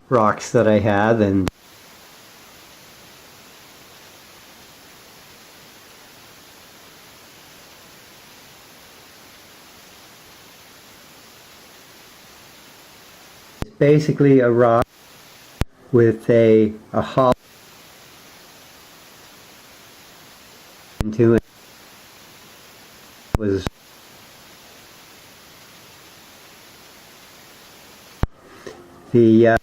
rocks that I have, and it's basically a rock with a hollow into it. Was the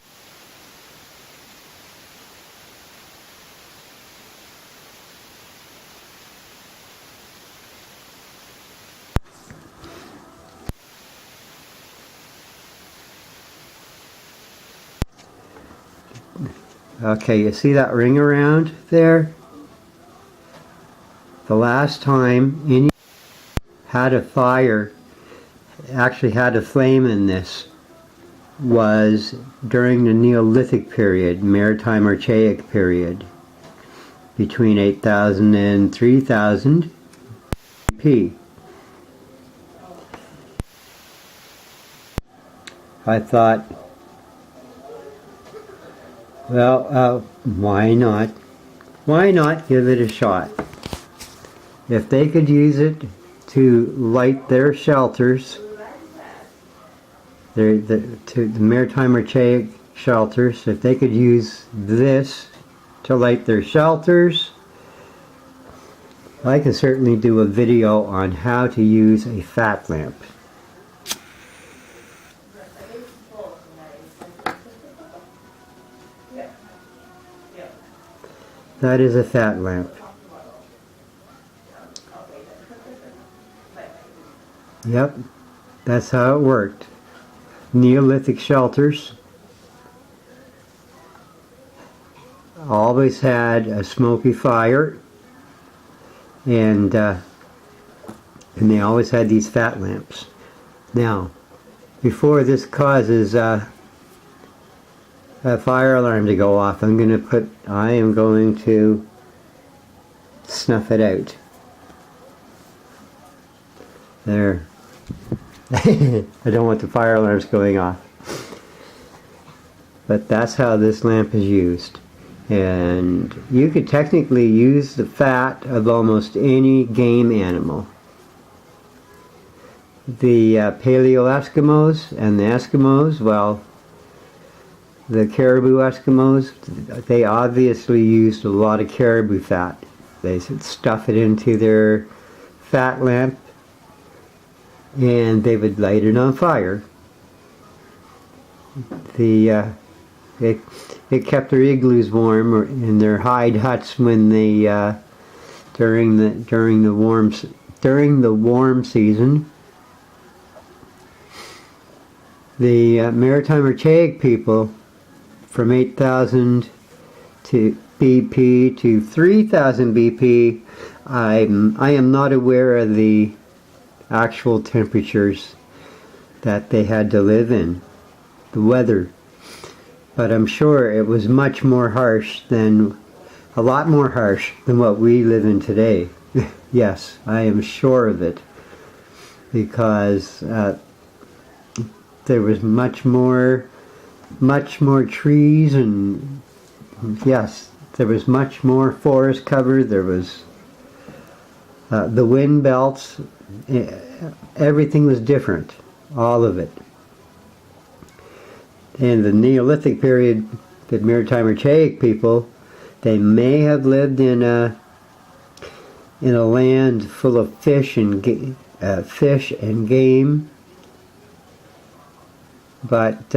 okay, you see that ring around there? The last time any had a fire, actually had a flame in this, was during the Neolithic period, Maritime Archaic Period, between 8,000 and 3,000 BP. I thought, well, why not? Why not give it a shot? If they could use it to light their shelters, the Maritime Archaic shelters, if they could use this to light their shelters, I can certainly do a video on how to use a fat lamp. That is a fat lamp. Yep, that's how it worked. Neolithic shelters always had a smoky fire, and they always had these fat lamps. Now, before this causes a fire alarm to go off, I am going to snuff it out. There. I don't want the fire alarms going off. But that's how this lamp is used. And you could technically use the fat of almost any game animal. The Paleo Eskimos and the Eskimos, well, the Caribou Eskimos, they obviously used a lot of caribou fat. They stuff it into their fat lamp, and they would light it on fire. It kept their igloos warm in their hide huts when they during the warm season. The Maritime Archaic people, from 8,000 to BP to 3,000 BP, I am not aware of the actual temperatures that they had to live in, the weather, but I'm sure it was much more harsh than, a lot more harsh than what we live in today. Yes, I am sure of it, because there was much more trees, and yes, there was much more forest cover. There was the wind belts. Everything was different, all of it. In the Neolithic period, the Maritime Archaic people, they may have lived in a land full of fish and game, but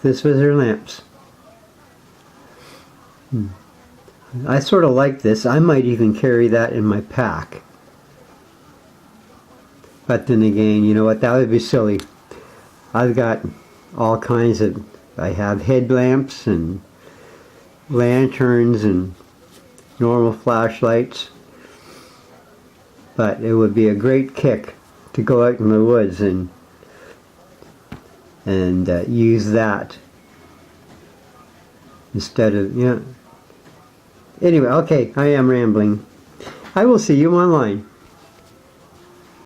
this was their lamps. I sort of like this. I might even carry that in my pack. But then again, you know what, that would be silly. I've got all kinds of, I have headlamps and lanterns and normal flashlights. But it would be a great kick to go out in the woods and use that instead of, yeah. Anyway, okay, I am rambling. I will see you online.